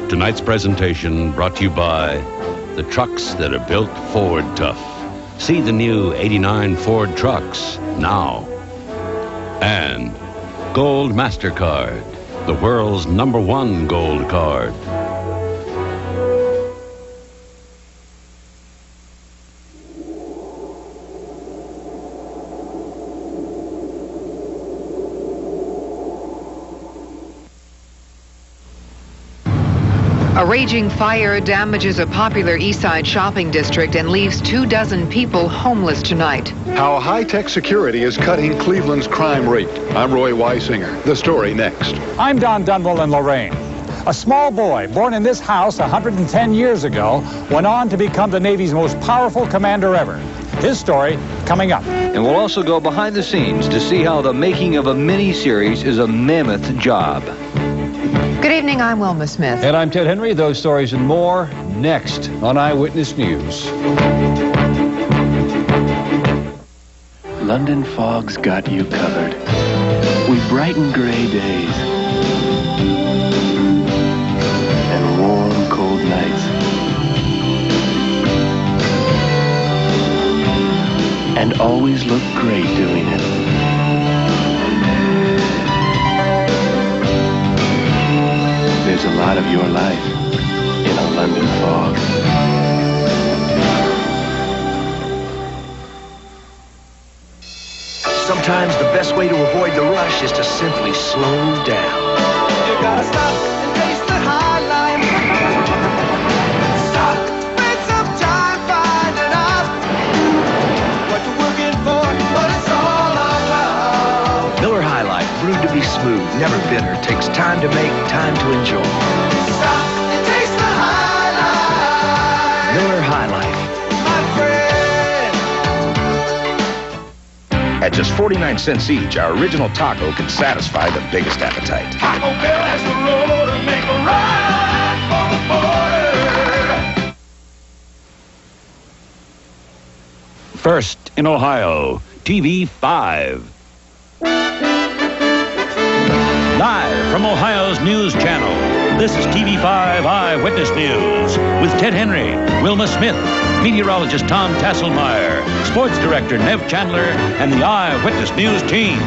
Tonight's presentation brought to you by the trucks that are built Ford tough. See the new '89 Ford trucks now. And Gold MasterCard, the world's #1 gold card. A raging fire damages a popular East Side shopping district and leaves 24 people homeless tonight. How high-tech security is cutting Cleveland's crime rate. I'm Roy Weisinger. The story next. I'm Don Dunwell in Lorraine. A small boy born in this house 110 years ago went on to become the Navy's most powerful commander ever. His story coming up. And we'll also go behind the scenes to see how the making of a mini-series is a mammoth job. Good evening, I'm Wilma Smith. And I'm Ted Henry. Those stories and more next on Eyewitness News. London fog's got you covered. We brighten gray days and warm, cold nights. And always look great doing it. There's a lot of your life in a London fog. Sometimes the best way to avoid the rush is to simply slow down. You gotta stop and taste the high life. Stop, spend some time finding out what you're working for, what it's all about. Miller High Life, brewed to be smooth, never bitter, takes time to make, time to enjoy. Stop and taste the high life. Miller High Life. My friend. At just 49 cents each, our original taco can satisfy the biggest appetite. Taco Bell has the road to make a run for the border. First in Ohio, TV5. Live from Ohio's News Channel, this is TV5 Eyewitness News with Ted Henry, Wilma Smith, meteorologist Tom Tasselmeyer, sports director Nev Chandler, and the Eyewitness News team.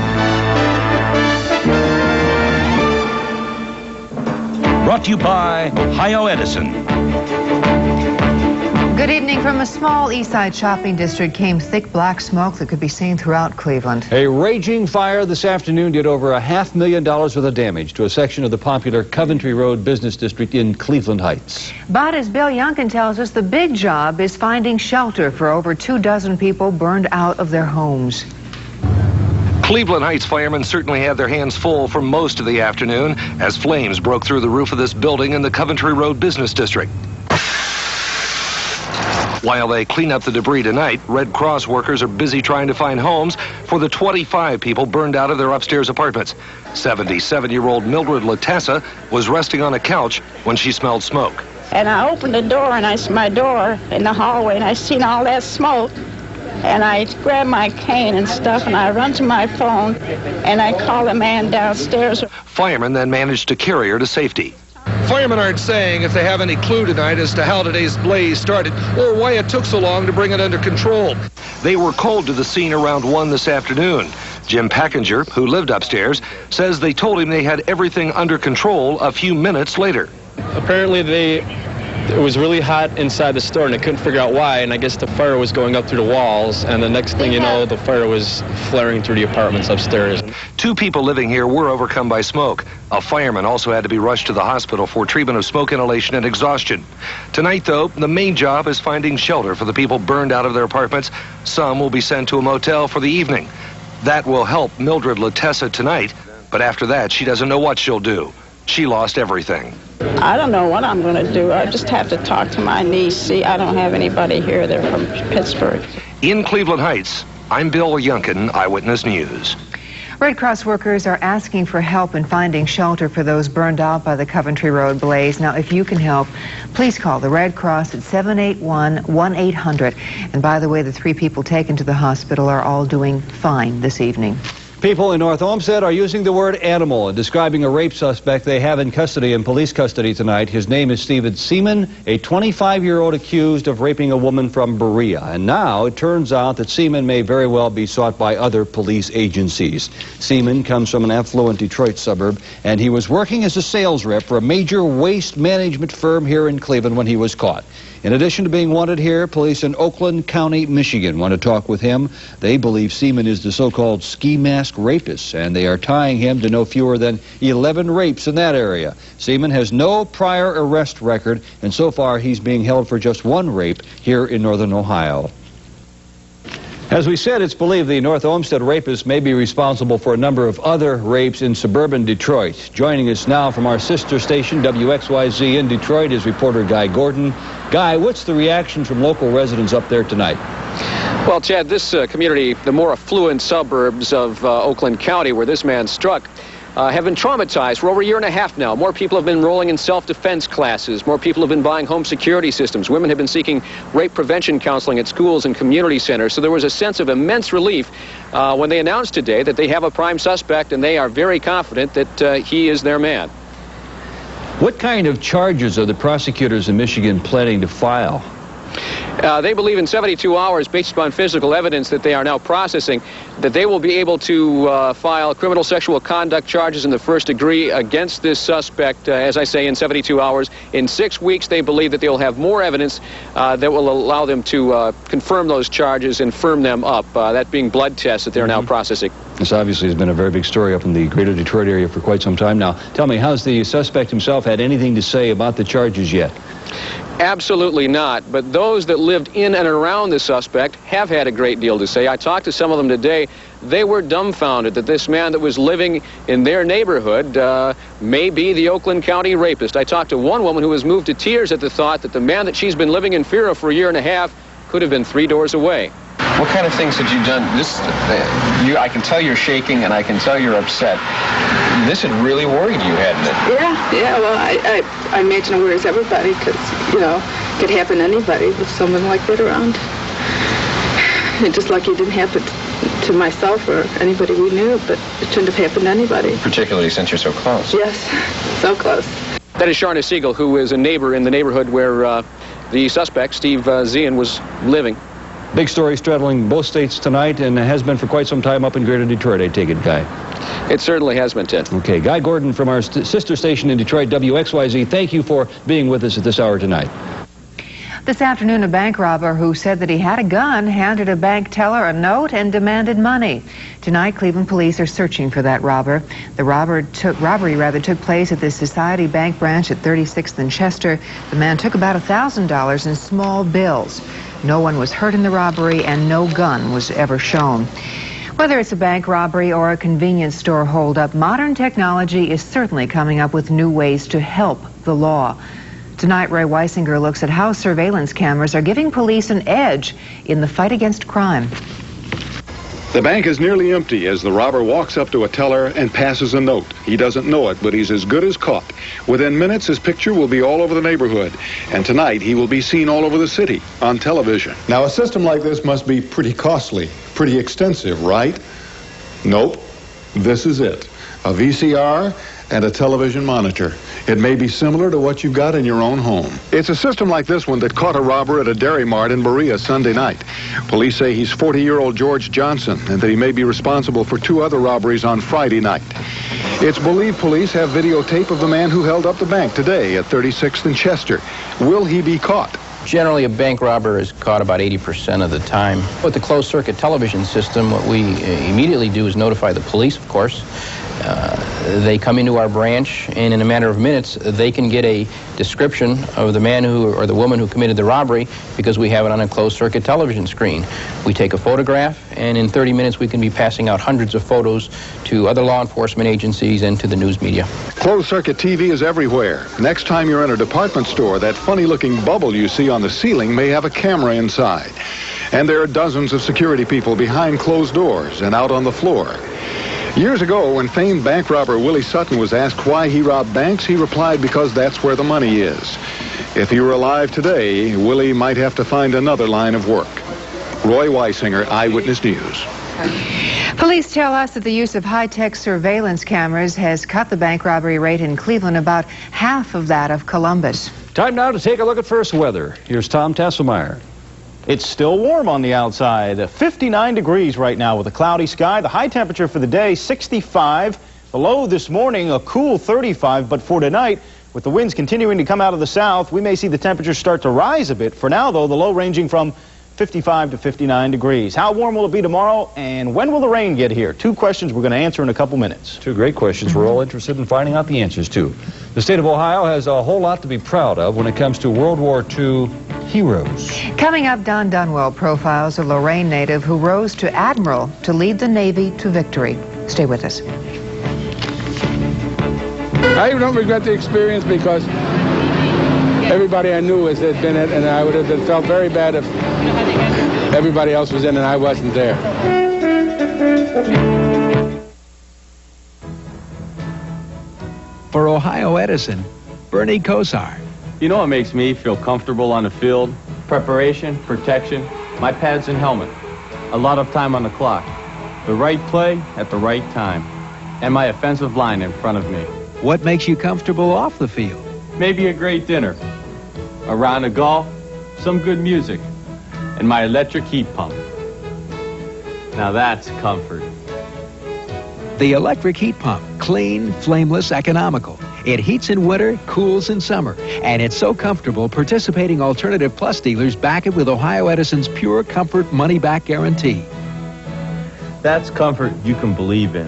Brought to you by Ohio Edison. Good evening. From a small East Side shopping district came thick black smoke that could be seen throughout Cleveland. A raging fire this afternoon did over $500,000 worth of damage to a section of the popular Coventry Road business district in Cleveland Heights. But as Bill Youngkin tells us, the big job is finding shelter for over 24 people burned out of their homes. Cleveland Heights firemen certainly had their hands full for most of the afternoon as flames broke through the roof of this building in the Coventry Road business district. While they clean up the debris tonight, Red Cross workers are busy trying to find homes for the 25 people burned out of their upstairs apartments. 77-year-old Mildred Latessa was resting on a couch when she smelled smoke. And I opened the door, and I see my door in the hallway, and I seen all that smoke. And I grabbed my cane and stuff, and I run to my phone, and I call the man downstairs. Firemen then managed to carry her to safety. Firemen aren't saying if they have any clue tonight as to how today's blaze started or why it took so long to bring it under control. They were called to the scene around 1 this afternoon. Jim Packinger, who lived upstairs, says they told him they had everything under control a few minutes later. Apparently it was really hot inside the store and they couldn't figure out why, and I guess the fire was going up through the walls, and the next thing you know, the fire was flaring through the apartments upstairs. 2 people living here were overcome by smoke. A fireman also had to be rushed to the hospital for treatment of smoke inhalation and exhaustion. Tonight, though, the main job is finding shelter for the people burned out of their apartments. Some will be sent to a motel for the evening. That will help Mildred Latessa tonight, but after that, she doesn't know what she'll do. She lost everything. I don't know what I'm going to do. I just have to talk to my niece. See, I don't have anybody here. They're from Pittsburgh. In Cleveland Heights, I'm Bill Youngkin, Eyewitness News. Red Cross workers are asking for help in finding shelter for those burned out by the Coventry Road blaze. Now, if you can help, please call the Red Cross at 781-1800. And by the way, the 3 people taken to the hospital are all doing fine this evening. People in North Olmsted are using the word animal in describing a rape suspect they have in custody, in police custody tonight. His name is Stephen Seaman, a 25-year-old accused of raping a woman from Berea. And now it turns out that Seaman may very well be sought by other police agencies. Seaman comes from an affluent Detroit suburb, and he was working as a sales rep for a major waste management firm here in Cleveland when he was caught. In addition to being wanted here, police in Oakland County, Michigan want to talk with him. They believe Seaman is the so-called ski mask rapist, and they are tying him to no fewer than 11 rapes in that area. Seaman has no prior arrest record, and so far he's being held for just one rape here in northern Ohio. As we said, it's believed the North Olmsted rapist may be responsible for a number of other rapes in suburban Detroit. Joining us now from our sister station, WXYZ in Detroit, is reporter Guy Gordon. Guy, what's the reaction from local residents up there tonight? Well, Chad, this community, the more affluent suburbs of Oakland County, where this man struck, have been traumatized for over a year and a half now. More people have been enrolling in self-defense classes. More people have been buying home security systems. Women have been seeking rape prevention counseling at schools and community centers. So there was a sense of immense relief when they announced today that they have a prime suspect, and they are very confident that he is their man. What kind of charges are the prosecutors in Michigan planning to file? They believe in 72 hours, based upon physical evidence that they are now processing, that they will be able to file criminal sexual conduct charges in the first degree against this suspect, as I say, in 72 hours. In 6 weeks, they believe that they will have more evidence that will allow them to confirm those charges and firm them up, that being blood tests that they're now processing. This obviously has been a very big story up in the greater Detroit area for quite some time now. Tell me, has the suspect himself had anything to say about the charges yet? Absolutely not. But those that lived in and around the suspect have had a great deal to say. I talked to some of them today. They were dumbfounded that this man that was living in their neighborhood may be the Oakland County rapist. I talked to one woman who was moved to tears at the thought that the man that she's been living in fear of for a year and a half could have been 3 doors away. What kind of things had you done? I can tell you're shaking, and I can tell you're upset. This had really worried you, hadn't it? Yeah. Well, I imagine it worries everybody, because, you know, it could happen to anybody with someone like that around. It's just like it didn't happen to myself or anybody we knew, but it shouldn't have happened to anybody. Particularly since you're so close. Yes, so close. That is Sharna Siegel, who is a neighbor in the neighborhood where the suspect, Steve Zean, was living. Big story straddling both states tonight, and has been for quite some time up in greater Detroit, I take it, Guy. It certainly has been, Ted. Okay, Guy Gordon from our sister station in Detroit, WXYZ, thank you for being with us at this hour tonight. This afternoon, a bank robber who said that he had a gun handed a bank teller a note and demanded money. Tonight, Cleveland police are searching for that robber. The robbery took place at the Society Bank branch at 36th and Chester. The man took about $1,000 in small bills. No one was hurt in the robbery, and no gun was ever shown. Whether it's a bank robbery or a convenience store holdup, modern technology is certainly coming up with new ways to help the law. Tonight, Ray Weisinger looks at how surveillance cameras are giving police an edge in the fight against crime. The bank is nearly empty as the robber walks up to a teller and passes a note. He doesn't know it, but he's as good as caught. Within minutes, his picture will be all over the neighborhood. And tonight, he will be seen all over the city on television. Now, a system like this must be pretty costly, pretty extensive, right? Nope. This is it. A VCR and a television monitor. It may be similar to what you've got in your own home. It's a system like this one that caught a robber at a Dairy Mart in Berea Sunday night. Police say he's 40-year-old George Johnson and that he may be responsible for 2 other robberies on Friday night. It's believed police have videotape of the man who held up the bank today at 36th and Chester. Will he be caught? Generally, a bank robber is caught about 80% of the time. With the closed-circuit television system, what we immediately do is notify the police, of course. They come into our branch, and in a matter of minutes, they can get a description of the man or the woman who committed the robbery because we have it on a closed-circuit television screen. We take a photograph, and in 30 minutes, we can be passing out hundreds of photos to other law enforcement agencies and to the news media. Closed-circuit TV is everywhere. Next time you're in a department store, that funny-looking bubble you see on the ceiling may have a camera inside. And there are dozens of security people behind closed doors and out on the floor. Years ago, when famed bank robber Willie Sutton was asked why he robbed banks, he replied, because that's where the money is. If he were alive today, Willie might have to find another line of work. Roy Weisinger, Eyewitness News. Police tell us that the use of high-tech surveillance cameras has cut the bank robbery rate in Cleveland about half of that of Columbus. Time now to take a look at first weather. Here's Tom Tasselmeyer. It's still warm on the outside. 59 degrees right now with a cloudy sky. The high temperature for the day, 65. The low this morning, a cool 35. But for tonight, with the winds continuing to come out of the south, we may see the temperatures start to rise a bit. For now, though, the low ranging from 55 to 59 degrees. How warm will it be tomorrow, and when will the rain get here? Two questions we're going to answer in a couple minutes. Two great questions we're all interested in finding out the answers to. The state of Ohio has a whole lot to be proud of when it comes to World War II heroes. Coming up, Don Dunwell profiles a Lorraine native who rose to admiral to lead the Navy to victory. Stay with us. I don't regret the experience because everybody I knew had been it, and I would have felt very bad if everybody else was in and I wasn't there. For Ohio Edison, Bernie Kosar. You know what makes me feel comfortable on the field? Preparation, protection, my pads and helmet. A lot of time on the clock. The right play at the right time. And my offensive line in front of me. What makes you comfortable off the field? Maybe a great dinner. A round of golf, some good music, and my electric heat pump. Now that's comfort. The electric heat pump. Clean, flameless, economical. It heats in winter, cools in summer. And it's so comfortable, participating Alternative Plus dealers back it with Ohio Edison's Pure Comfort money-back guarantee. That's comfort you can believe in.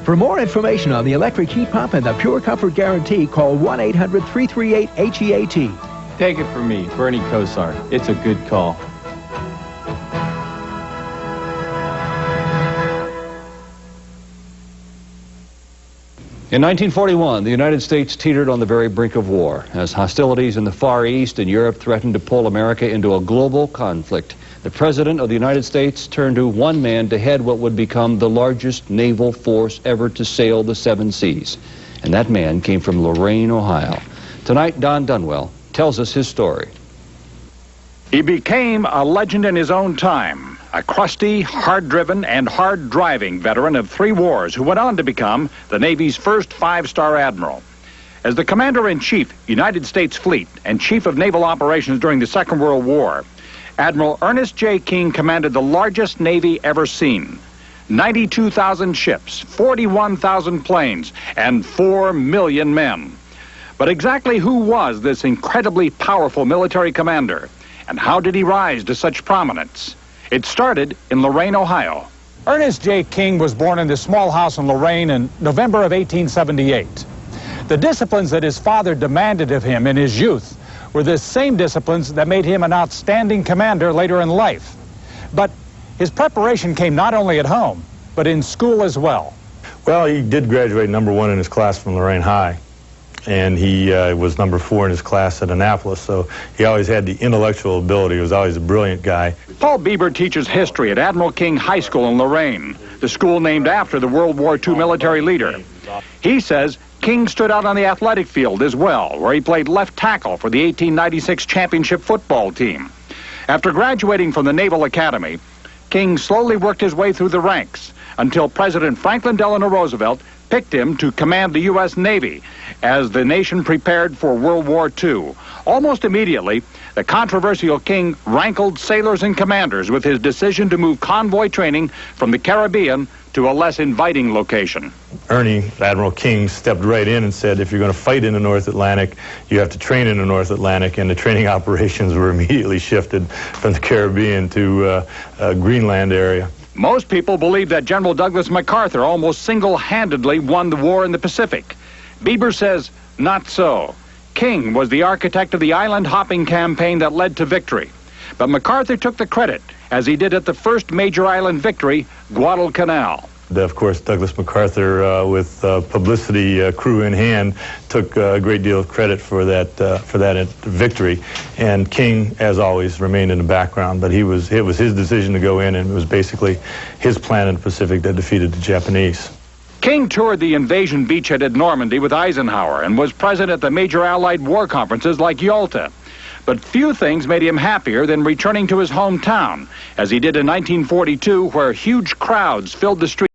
For more information on the electric heat pump and the Pure Comfort guarantee, call 1-800-338-HEAT. Take it from me, Bernie Kosar. It's a good call. In 1941, the United States teetered on the very brink of war as hostilities in the Far East and Europe threatened to pull America into a global conflict. The President of the United States turned to one man to head what would become the largest naval force ever to sail the seven seas. And that man came from Lorain, Ohio. Tonight, Don Dunwell tells us his story. He became a legend in his own time, a crusty, hard-driven, and hard-driving veteran of 3 wars who went on to become the Navy's first 5-star admiral. As the Commander-in-Chief, United States Fleet, and Chief of Naval Operations during the Second World War, Admiral Ernest J. King commanded the largest Navy ever seen. 92,000 ships, 41,000 planes, and 4 million men. But exactly who was this incredibly powerful military commander? And how did he rise to such prominence? It started in Lorain, Ohio. Ernest J. King was born in this small house in Lorain in November of 1878. The disciplines that his father demanded of him in his youth were the same disciplines that made him an outstanding commander later in life. But his preparation came not only at home, but in school as well. Well, he did graduate #1 in his class from Lorain High, and he was #4 in his class at Annapolis, so he always had the intellectual ability. He was always a brilliant guy. Paul Bieber teaches history at Admiral King High School in Lorain, the school named after the World War II military leader. He says King stood out on the athletic field as well, where he played left tackle for the 1896 championship football team. After graduating from the Naval Academy, King slowly worked his way through the ranks until President Franklin Delano Roosevelt picked him to command the U.S. Navy as the nation prepared for World War II. Almost immediately, the controversial King rankled sailors and commanders with his decision to move convoy training from the Caribbean to a less inviting location. Ernie, Admiral King, stepped right in and said, if you're going to fight in the North Atlantic, you have to train in the North Atlantic, and the training operations were immediately shifted from the Caribbean to Greenland area. Most people believe that General Douglas MacArthur almost single-handedly won the war in the Pacific. Bieber says, not so. King was the architect of the island-hopping campaign that led to victory. But MacArthur took the credit, as he did at the first major island victory, Guadalcanal. Of course, Douglas MacArthur, with publicity crew in hand, took a great deal of credit for that victory. And King, as always, remained in the background. But it was his decision to go in, and it was basically his plan in the Pacific that defeated the Japanese. King toured the invasion beachhead at Normandy with Eisenhower and was present at the major Allied war conferences like Yalta. But few things made him happier than returning to his hometown, as he did in 1942, where huge crowds filled the streets.